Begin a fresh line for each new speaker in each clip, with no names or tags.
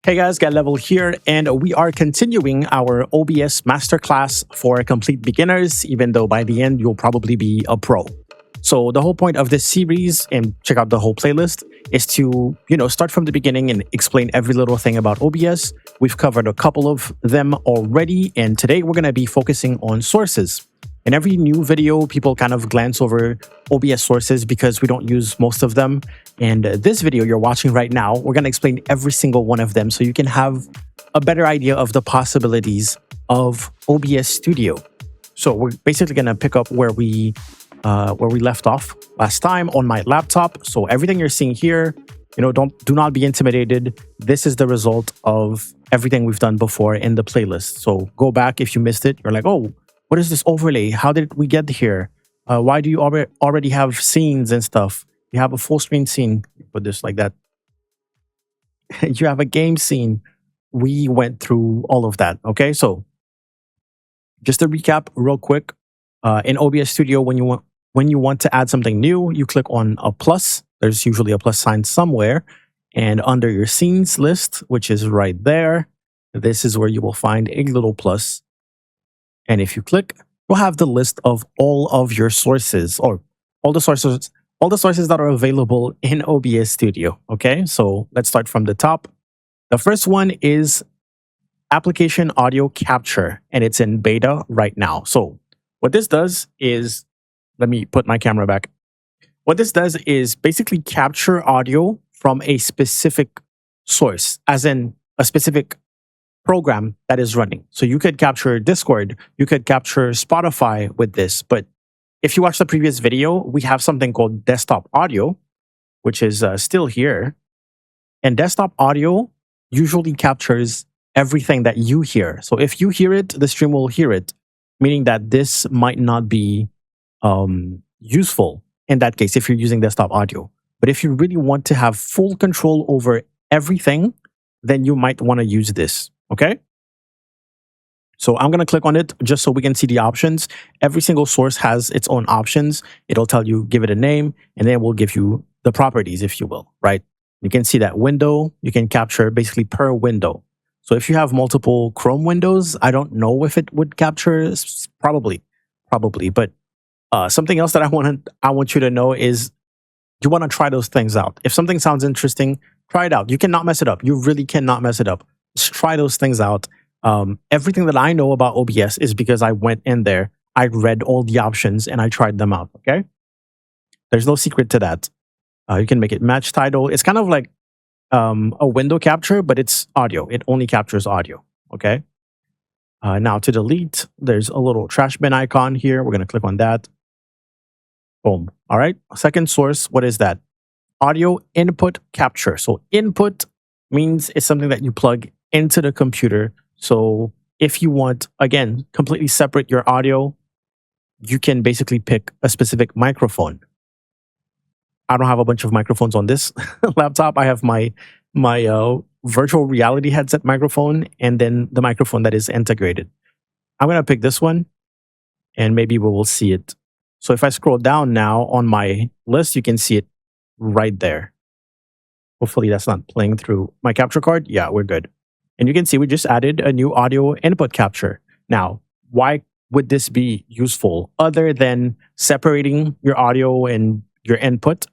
Hey guys, Get Level here, and we are continuing our OBS masterclass for complete beginners, even though by the end you'll probably be a pro. So the whole point of this series, and check out the whole playlist, is to, start from the beginning and explain every little thing about OBS. We've covered a couple of them already, and today we're going to be focusing on sources. In every new video, people kind of glance over OBS sources because we don't use most of them. And this video you're watching right now, we're going to explain every single one of them so you can have a better idea of the possibilities of OBS Studio. So we're basically going to pick up where we left off last time on my laptop. So everything you're seeing here, do not be intimidated. This is the result of everything we've done before in the playlist. So go back if you missed it. You're like, oh, what is this overlay? How did we get here? Why do you already have scenes and stuff? You have a full screen scene. Put this like that. You have a game scene. We went through all of that. Okay, so just to recap real quick, in OBS Studio, when you want to add something new, you click on a plus. There's usually a plus sign somewhere, and under your scenes list, which is right there, this is where you will find a little plus. And if you click, you'll have the list of all of your sources, or all the sources that are available in OBS Studio. Okay, so let's start from the top. The first one is application audio capture, and it's in beta right now. So what this does is, let me put my camera back. What this does is basically capture audio from a specific source, as in a specific program that is running. So you could capture Discord, you could capture Spotify with this. But if you watch the previous video, we have something called desktop audio, which is still here. And desktop audio usually captures everything that you hear. So if you hear it, the stream will hear it, meaning that this might not be useful in that case if you're using desktop audio. But if you really want to have full control over everything, then you might want to use this. Okay, so I'm going to click on it just so we can see the options. Every single source has its own options. It'll tell you, give it a name, and then we'll give you the properties, if you will, right? You can see that window, you can capture basically per window. So if you have multiple Chrome windows, I don't know if it would capture, probably. But something else that I want you to know is you want to try those things out. If something sounds interesting, try it out. You cannot mess it up. You really cannot mess it up. Just try those things out. Everything that I know about OBS is because I went in there, I read all the options, and I tried them out. Okay, there's no secret to that. You can make it match title. It's kind of like a window capture, but it's audio. It only captures audio. Okay. Now to delete, there's a little trash bin icon here. We're going to click on that. Boom. All right. Second source. What is that? Audio input capture. So input means it's something that you plug into the computer. So if you want, again, completely separate your audio, you can basically pick a specific microphone. I don't have a bunch of microphones on this laptop. I have my virtual reality headset microphone and then the microphone that is integrated. I'm going to pick this one and maybe we will see it. So if I scroll down now on my list, you can see it right there. Hopefully that's not playing through my capture card. Yeah, we're good. And you can see we just added a new audio input capture. Now, why would this be useful other than separating your audio and your input?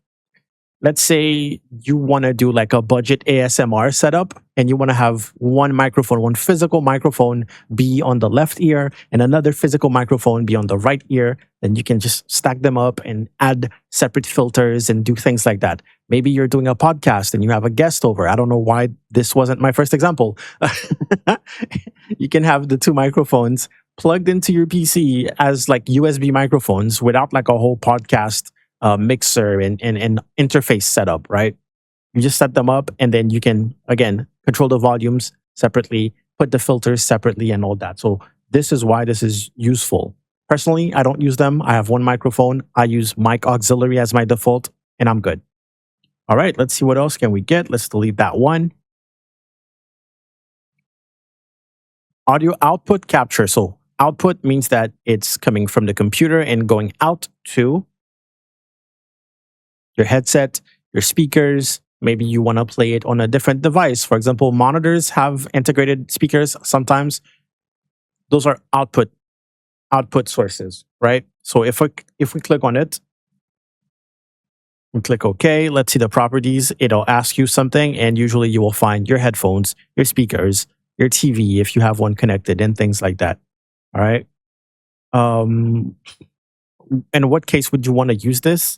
Let's say you want to do like a budget ASMR setup and you want to have one microphone, one physical microphone be on the left ear and another physical microphone be on the right ear. Then you can just stack them up and add separate filters and do things like that. Maybe you're doing a podcast and you have a guest over. I don't know why this wasn't my first example. You can have the two microphones plugged into your PC as like USB microphones without like a whole podcast mixer and interface setup, right? You just set them up and then you can, again, control the volumes separately, put the filters separately and all that. So this is why this is useful. Personally, I don't use them. I have one microphone. I use mic auxiliary as my default and I'm good. All right, let's see what else can we get. Let's delete that one. Audio output capture. So output means that it's coming from the computer and going out to your headset, your speakers, Maybe you want to play it on a different device. For example, monitors have integrated speakers sometimes. Those are output sources, right? So if we click on it and click OK, let's see the properties. It'll ask you something, and usually you will find your headphones, your speakers, your TV if you have one connected, and things like that. All right. In what case would you want to use this?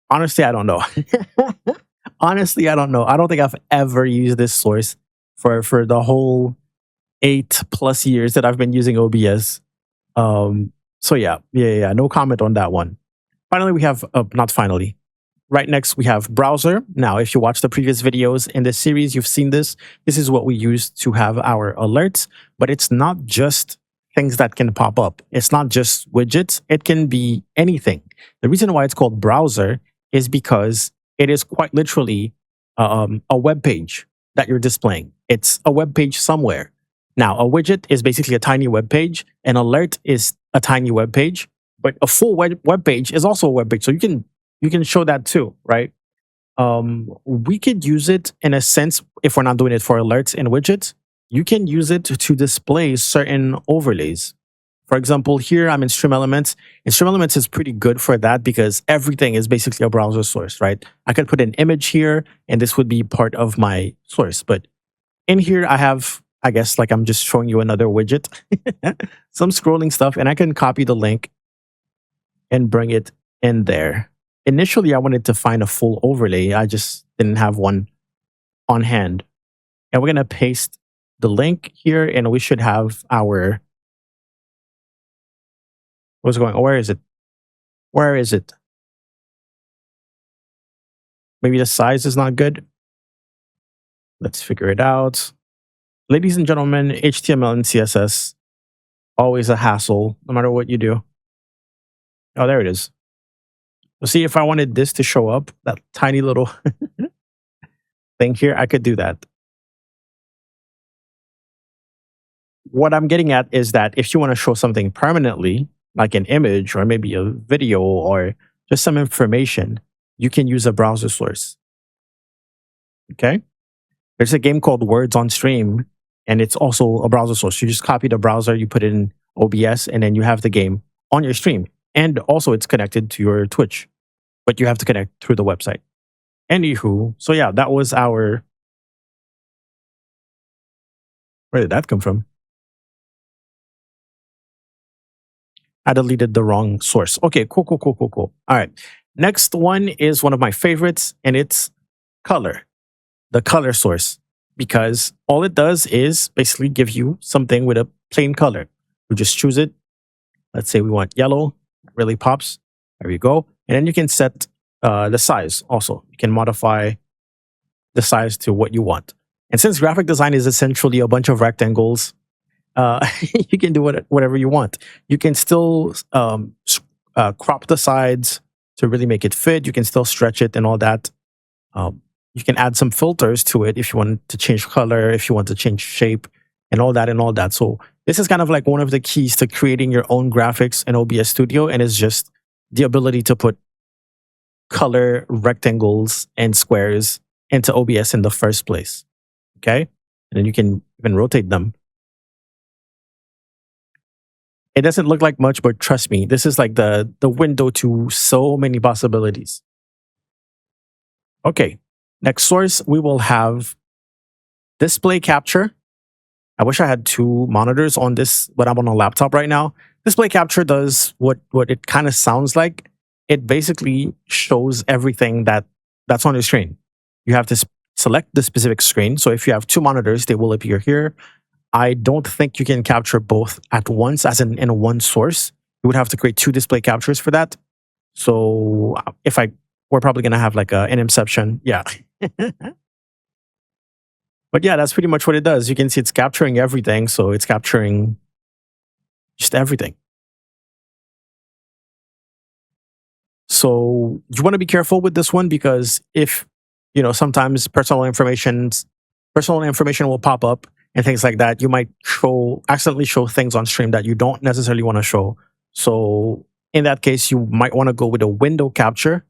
Honestly, I don't know. Honestly, I don't know. I don't think I've ever used this source for the whole 8+ years that I've been using OBS. So yeah. No comment on that one. Finally, we have not finally. Right next, we have browser. Now, if you watch the previous videos in this series, you've seen this. This is what we use to have our alerts, but it's not just things that can pop up. It's not just widgets. It can be anything. The reason why it's called browser is because it is quite literally a web page that you're displaying. It's a web page somewhere. Now, a widget is basically a tiny web page. An alert is a tiny web page, but a full web page is also a web page. So you can show that too, right? We could use it in a sense if we're not doing it for alerts and widgets. You can use it to display certain overlays. For example, here I'm in Stream Elements. And Stream Elements is pretty good for that because everything is basically a browser source, right? I could put an image here and this would be part of my source. But in here, I have, I guess, like I'm just showing you another widget, some scrolling stuff, and I can copy the link and bring it in there. Initially, I wanted to find a full overlay. I just didn't have one on hand. And we're going to paste the link here, and we should have our... What's going on? Where is it? Where is it? Maybe the size is not good. Let's figure it out. Ladies and gentlemen, HTML and CSS, always a hassle, no matter what you do. Oh, there it is. So see, if I wanted this to show up, that tiny little thing here, I could do that. What I'm getting at is that if you want to show something permanently, like an image or maybe a video or just some information, you can use a browser source. Okay? There's a game called Words on Stream, and it's also a browser source. You just copy the browser, you put it in OBS, and then you have the game on your stream. And also it's connected to your Twitch, but you have to connect through the website. Anywho, so yeah, that was our... Where did that come from? I deleted the wrong source. Okay, cool. All right. Next one is one of my favorites, and it's color. The color source. Because all it does is basically give you something with a plain color. We just choose it. Let's say we want yellow. It really pops. There we go. And then you can set the size also. You can modify the size to what you want. And since graphic design is essentially a bunch of rectangles, you can do whatever you want. You can still crop the sides to really make it fit. You can still stretch it and all that. You can add some filters to it if you want to change color, if you want to change shape, and all that. So this is kind of like one of the keys to creating your own graphics in OBS Studio, and it's just the ability to put color rectangles and squares into OBS in the first place. Okay? And then you can even rotate them. It doesn't look like much, but trust me, this is like the window to so many possibilities. Okay, next source, we will have display capture. I wish I had two monitors on this, but I'm on a laptop right now. Display capture does what it kind of sounds like. It basically shows everything that's on your screen. You have to select the specific screen. So if you have two monitors, they will appear here. I don't think you can capture both at once, as in one source. You would have to create two display captures for that. So we're probably going to have like an inception. Yeah. But yeah, that's pretty much what it does. You can see it's capturing everything. So it's capturing just everything. So you want to be careful with this one because if, sometimes personal information will pop up and things like that, you might accidentally show things on stream that you don't necessarily want to show. So in that case, you might want to go with a window capture.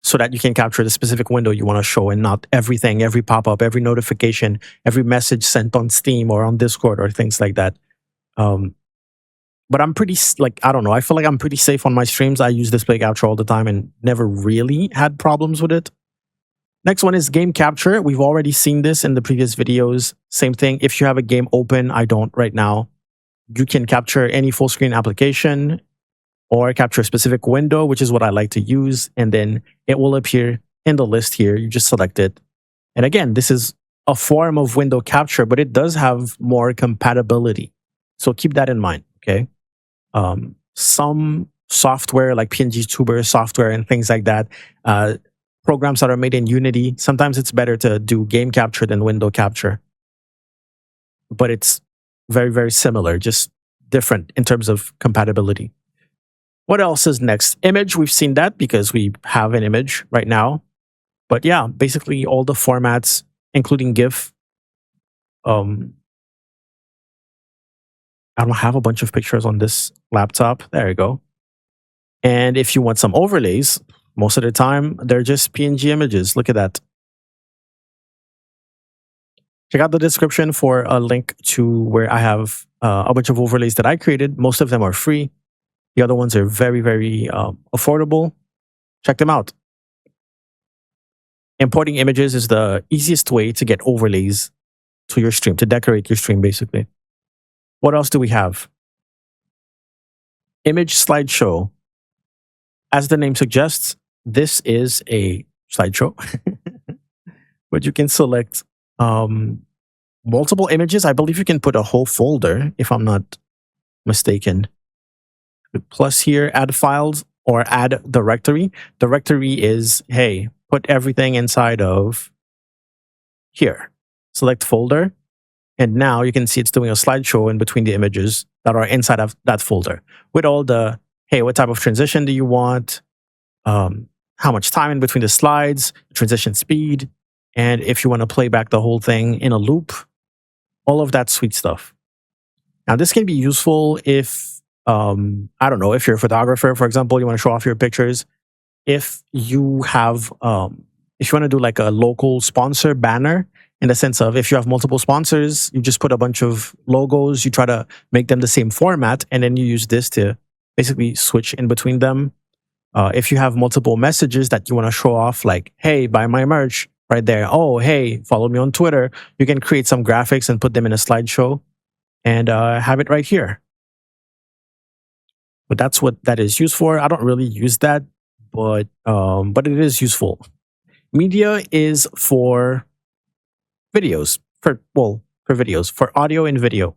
so that you can capture the specific window you want to show and not everything, every pop-up, every notification, every message sent on Steam or on Discord or things like that. But I'm pretty, I don't know, I feel like I'm pretty safe on my streams. I use display capture all the time and never really had problems with it. Next one is game capture. We've already seen this in the previous videos. Same thing. If you have a game open, I don't right now, you can capture any full screen application or capture a specific window, which is what I like to use. And then it will appear in the list here. You just select it. And again, this is a form of window capture, but it does have more compatibility. So keep that in mind, okay? Some software like PNG Tuber software and things like that, programs that are made in Unity, sometimes it's better to do game capture than window capture. But it's very, very similar, just different in terms of compatibility. What else is next? Image, we've seen that because we have an image right now. But yeah, basically all the formats, including GIF. I don't have a bunch of pictures on this laptop. There you go. And if you want some overlays, most of the time, they're just PNG images. Look at that. Check out the description for a link to where I have a bunch of overlays that I created. Most of them are free. The other ones are very, very affordable. Check them out. Importing images is the easiest way to get overlays to your stream, to decorate your stream, basically. What else do we have? Image slideshow. As the name suggests, this is a slideshow, but you can select multiple images. I believe you can put a whole folder, if I'm not mistaken. Plus here, add files or add directory. Directory is, hey, put everything inside of here. Select folder. And now you can see it's doing a slideshow in between the images that are inside of that folder with all the, hey, what type of transition do you want? How much time in between the slides, transition speed, and if you want to play back the whole thing in a loop, all of that sweet stuff. Now, this can be useful if, I don't know, if you're a photographer, for example, you want to show off your pictures. If you have, if you want to do like a local sponsor banner, in the sense of if you have multiple sponsors, you just put a bunch of logos, you try to make them the same format, and then you use this to basically switch in between them. If you have multiple messages that you want to show off, like, hey, buy my merch right there. Oh, hey, follow me on Twitter. You can create some graphics and put them in a slideshow and have it right here. But that's what that is used for. I don't really use that, but it is useful. Media is for videos, for videos, for audio and video.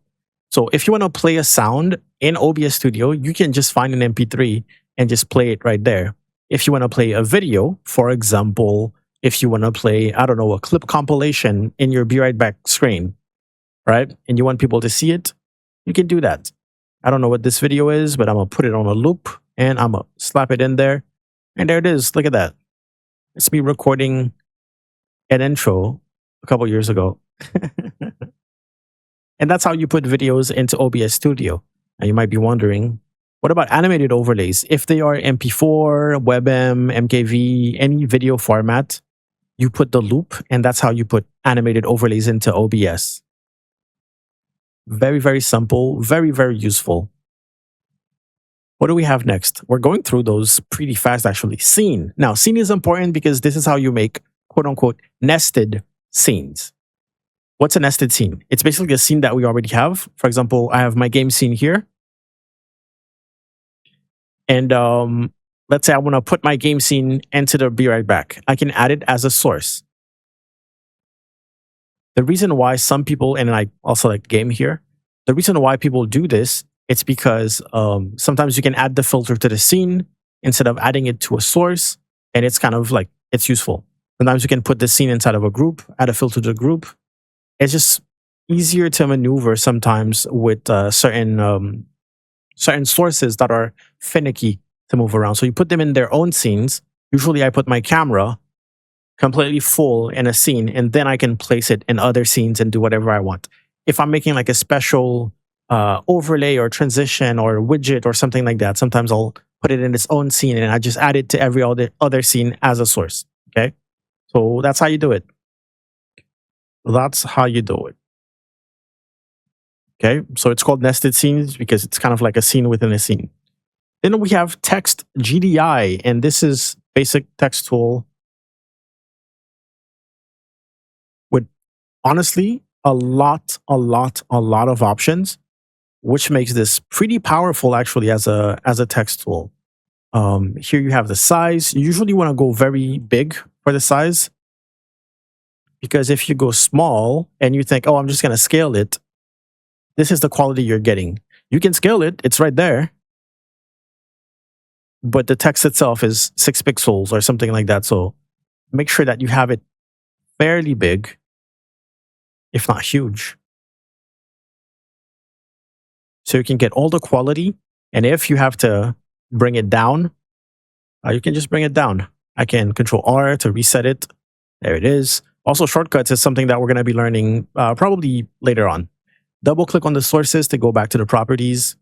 So if you want to play a sound in OBS Studio, you can just find an MP3 and just play it right there. If you want to play a video, for example, if you want to play, I don't know, a clip compilation in your Be Right Back screen, right? And you want people to see it, you can do that. I don't know what this video is, but I'm going to put it on a loop and I'm going to slap it in there. And there it is. Look at that. It's me recording an intro a couple years ago. And that's how you put videos into OBS Studio. Now you might be wondering, what about animated overlays? If they are MP4, WebM, MKV, any video format, you put the loop, and that's how you put animated overlays into OBS. Very, very simple, very, very useful. What do we have next? We're going through those pretty fast, actually. Scene. Now, scene is important because this is how you make, quote unquote, nested scenes. What's a nested scene? It's basically a scene that we already have. For example, I have my game scene here. And let's say I want to put my game scene into the Be Right Back. I can add it as a source. The reason why some people, and I also like game here, the reason why people do this, it's because sometimes you can add the filter to the scene instead of adding it to a source. And it's kind of like, it's useful. Sometimes you can put the scene inside of a group, add a filter to the group. It's just easier to maneuver sometimes with certain sources that are finicky to move around. So you put them in their own scenes. Usually I put my camera completely full in a scene, and then I can place it in other scenes and do whatever I want. If I'm making like a special overlay or transition or widget or something like that, sometimes I'll put it in its own scene, and I just add it to every other scene as a source. Okay. So that's how you do it. That's how you do it. Okay. So it's called nested scenes because it's kind of like a scene within a scene. Then we have text GDI, and this is basic text tool with honestly a lot of options, which makes this pretty powerful actually as a text tool. Here you have the size. You usually want to go very big for the size, because if you go small and you think, oh, I'm just going to scale it, this is the quality you're getting. You can scale it, it's right there, but the text itself is 6 pixels or something like that. So make sure that you have it fairly big, if not huge, so you can get all the quality. And if you have to bring it down, you can just bring it down. I can Control R to reset it. There it is. Also, shortcuts is something that we're going to be learning probably later on. Double click on the sources to go back to the properties.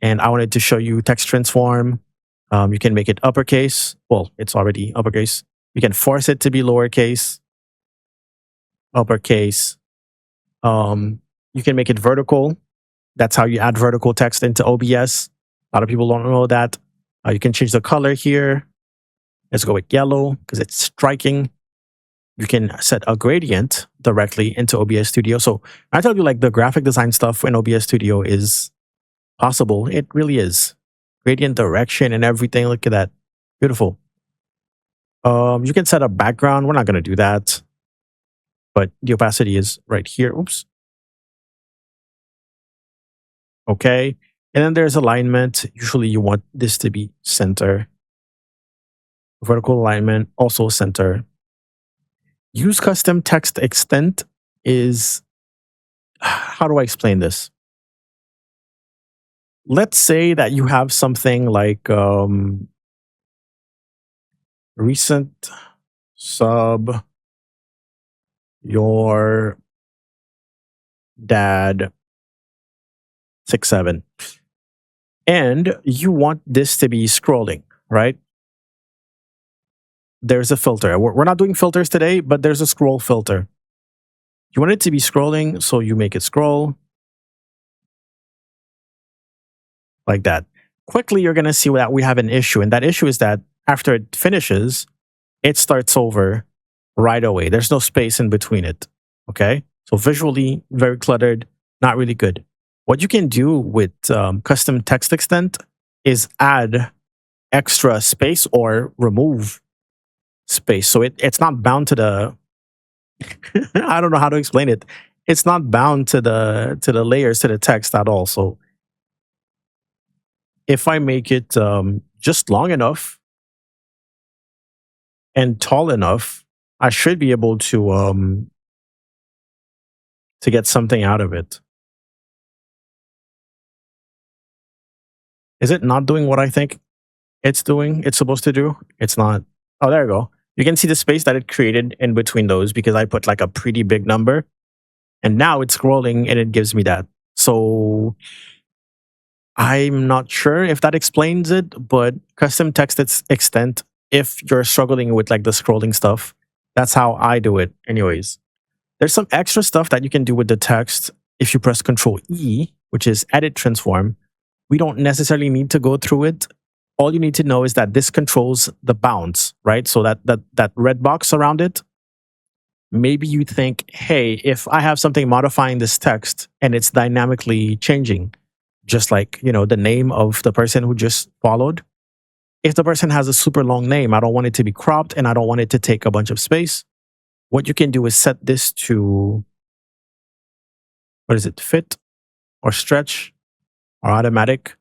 And I wanted to show you text transform. You can make it uppercase. Well, it's already uppercase. You can force it to be lowercase, uppercase. You can make it vertical. That's how you add vertical text into OBS. A lot of people don't know that. You can change the color here. Let's go with yellow because it's striking. You can set a gradient directly into OBS Studio. So I tell you, like, the graphic design stuff in OBS Studio is possible. It really is. Gradient direction and everything. Look at that. Beautiful. You can set a background. We're not going to do that, but the opacity is right here. Oops. Okay. And then there's alignment. Usually you want this to be center. Vertical alignment, also center. Use custom text extent is, how do I explain this? Let's say that you have something like recent sub your dad 67, and you want this to be scrolling, right? There's a filter. We're not doing filters today, but there's a scroll filter. You want it to be scrolling, so you make it scroll like that. Quickly, you're going to see that we have an issue, and that issue is that after it finishes, it starts over right away. There's no space in between it. Okay, so visually very cluttered, not really good. What you can do with custom text extent is add extra space or remove space. So it's not bound to the I don't know how to explain it. It's not bound to the layers, to the text at all. So if I make it just long enough and tall enough, I should be able to get something out of it. Is it not doing what I think it's supposed to do? It's not. Oh, there you go. You can see the space that it created in between those because I put like a pretty big number, and now it's scrolling and it gives me that. So I'm not sure if that explains it, but custom text extent, if you're struggling with like the scrolling stuff, that's how I do it anyways. There's some extra stuff that you can do with the text if you press Control E, which is edit transform. We don't necessarily need to go through it. All you need to know is that this controls the bounds, right? So that red box around it, maybe you think, hey, if I have something modifying this text and it's dynamically changing, just like, the name of the person who just followed. If the person has a super long name, I don't want it to be cropped and I don't want it to take a bunch of space. What you can do is set this to, what is it, fit or stretch or automatic.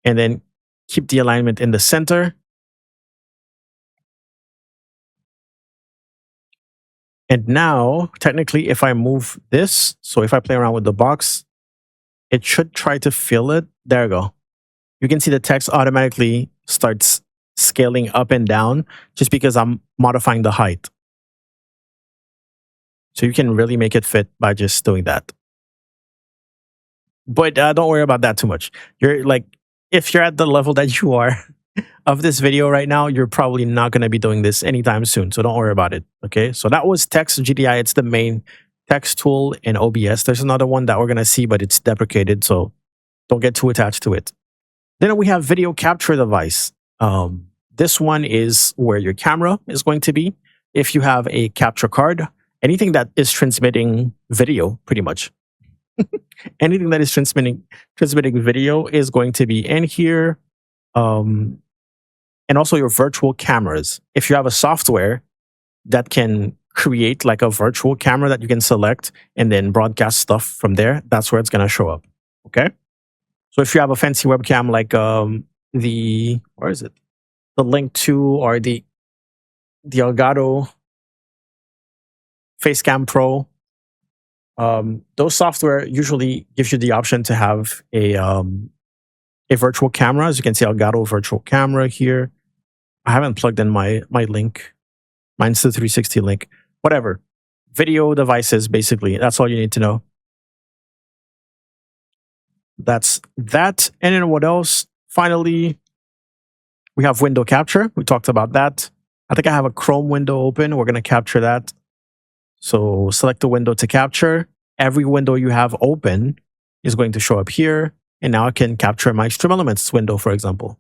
And then keep the alignment in the center. And now, technically, if I move this, so if I play around with the box, it should try to fill it. There you go. You can see the text automatically starts scaling up and down just because I'm modifying the height. So you can really make it fit by just doing that. But don't worry about that too much. You're like, if you're at the level that you are of this video right now, you're probably not going to be doing this anytime soon. So don't worry about it. Okay. So that was text GDI. It's the main text tool in OBS. There's another one that we're going to see, but it's deprecated. So don't get too attached to it. Then we have video capture device. This one is where your camera is going to be. If you have a capture card, anything that is transmitting video, pretty much. Anything that is transmitting video is going to be in here. And also your virtual cameras. If you have a software that can create like a virtual camera that you can select and then broadcast stuff from there, that's where it's going to show up. Okay. So if you have a fancy webcam like where is it? The Link 2 or the Elgato Facecam Pro, those software usually gives you the option to have a virtual camera. As you can see, Elgato virtual camera here. I haven't plugged in my link. Mine's the 360 link. Whatever. Video devices, basically. That's all you need to know. That's that. And then what else? Finally, we have window capture. We talked about that. I think I have a Chrome window open. We're going to capture that. So select the window to capture. Every window you have open is going to show up here. And now I can capture my Stream Elements window, for example.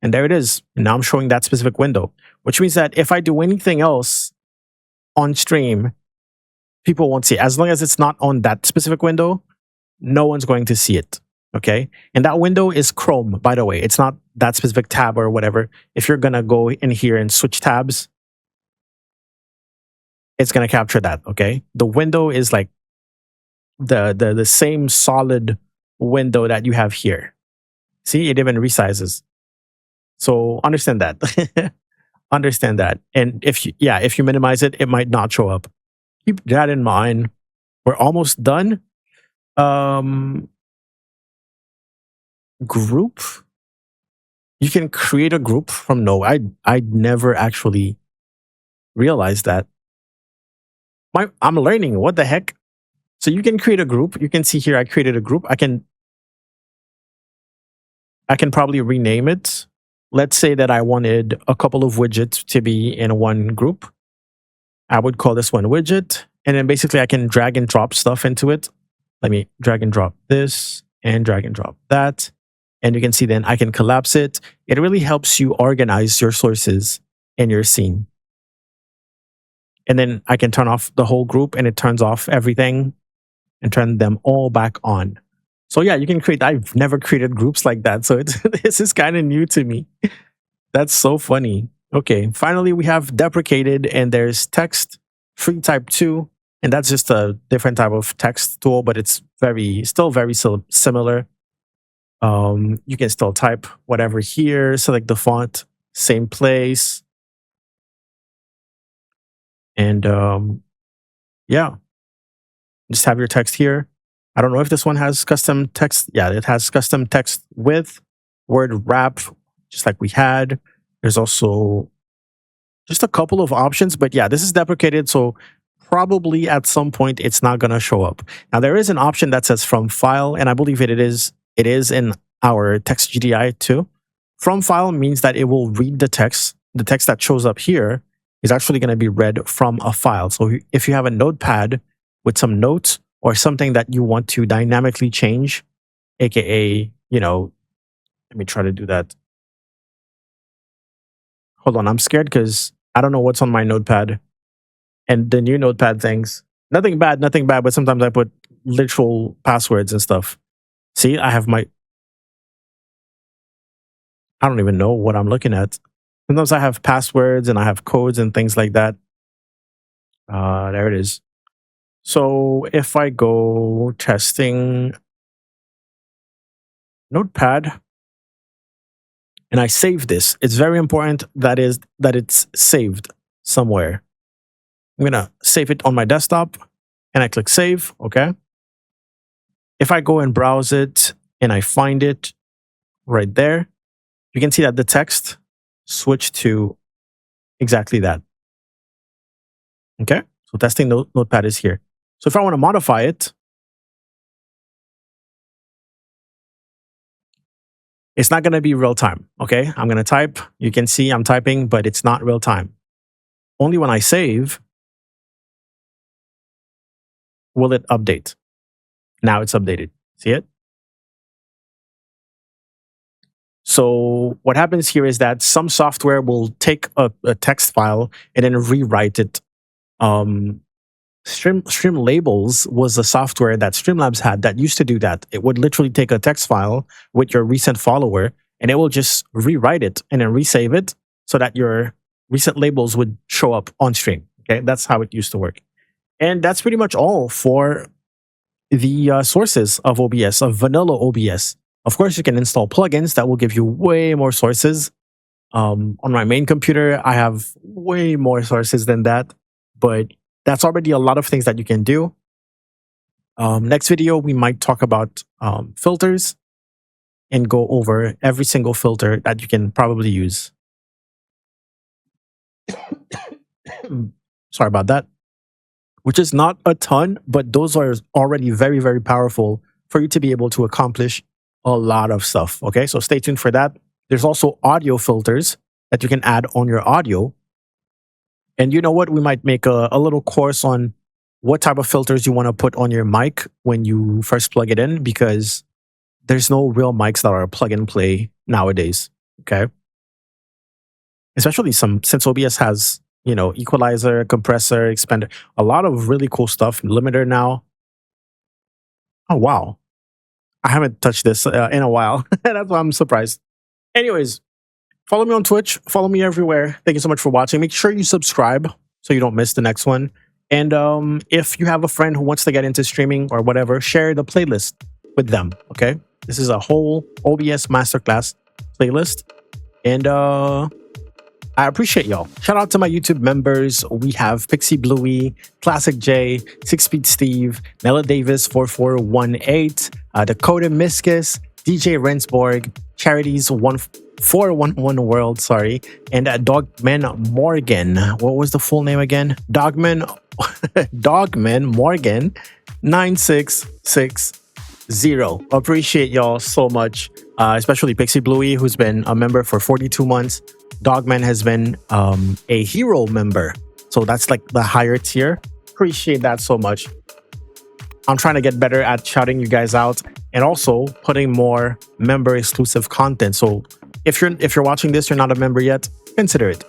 And there it is. And now I'm showing that specific window, which means that if I do anything else on stream, people won't see it. As long as it's not on that specific window, no one's going to see it. Okay. And that window is Chrome, by the way. It's not that specific tab or whatever. If you're going to go in here and switch tabs, it's going to capture that. Okay. The window is like the same solid window that you have here. See, it even resizes. So understand that. Understand that. And if you minimize it, it might not show up. Keep that in mind. We're almost done. Group. You can create a group from no. I never actually realized that. I'm learning. What the heck? So you can create a group. You can see here I created a group. I can probably rename it. Let's say that I wanted a couple of widgets to be in one group. I would call this one widget. And then basically I can drag and drop stuff into it. Let me drag and drop this and drag and drop that. And you can see then I can collapse it. It really helps you organize your sources in your scene. And then I can turn off the whole group and it turns off everything and turn them all back on. So yeah, you can create, I've never created groups like that. So this is kind of new to me. That's so funny. Okay, finally we have deprecated and there's text free type 2. And that's just a different type of text tool, but it's still very similar. You can still type whatever here, select the font, same place. And yeah, just have your text here. I don't know if this one has custom text. Yeah, it has custom text with word wrap, just like we had. There's also just a couple of options, but yeah, this is deprecated. So probably at some point it's not going to show up. Now there is an option that says from file, and I believe it is in our text GDI too. From file means that it will read the text. The text that shows up here is actually going to be read from a file. So if you have a notepad with some notes or something that you want to dynamically change, aka, let me try to do that. Hold on, I'm scared because I don't know what's on my notepad. And the new notepad things, nothing bad, but sometimes I put literal passwords and stuff. See, I don't even know what I'm looking at. Sometimes I have passwords and I have codes and things like that. There it is. So if I go testing notepad and I save this, it's very important that it's saved somewhere. I'm going to save it on my desktop and I click save. Okay. If I go and browse it and I find it right there, you can see that the text switched to exactly that. Okay. So testing notepad is here. So if I want to modify it, it's not going to be real time. Okay. I'm going to type. You can see I'm typing, but it's not real time. Only when I save will it update. Now it's updated. See it? So what happens here is that some software will take a text file and then rewrite it. Stream Labels was a software that Streamlabs had that used to do that. It would literally take a text file with your recent follower and it will just rewrite it and then resave it so that your recent labels would show up on stream. Okay, that's how it used to work. And that's pretty much all for the sources of OBS, of vanilla OBS. Of course, you can install plugins that will give you way more sources. On my main computer, I have way more sources than that, but that's already a lot of things that you can do. Next video, we might talk about filters and go over every single filter that you can probably use. Sorry about that. Which is not a ton, but those are already very, very powerful for you to be able to accomplish a lot of stuff. Okay, so stay tuned for that. There's also audio filters that you can add on your audio. And you know what? We might make a little course on what type of filters you want to put on your mic when you first plug it in, because there's no real mics that are plug and play nowadays. Okay. Especially since OBS has, you know, equalizer, compressor, expander, a lot of really cool stuff. Limiter now. Oh, wow. I haven't touched this in a while. That's why I'm surprised. Anyways, follow me on Twitch. Follow me everywhere. Thank you so much for watching. Make sure you subscribe so you don't miss the next one. And if you have a friend who wants to get into streaming or whatever, share the playlist with them. Okay. This is a whole OBS masterclass playlist. And I appreciate y'all. Shout out to my YouTube members. We have Pixie Bluey, Classic J, 6-Speed Steve, Nella Davis 4418, Dakota Miskus, DJ Rensborg, Charities 1411 World, sorry, and Dogman Morgan. What was the full name again? Dogman Morgan 9660. Appreciate y'all so much, especially Pixie Bluey, who's been a member for 42 months. Dogman has been a hero member, so that's like the higher tier. Appreciate that so much. I'm trying to get better at shouting you guys out and also putting more member exclusive content. So if you're watching this, you're not a member yet, consider it.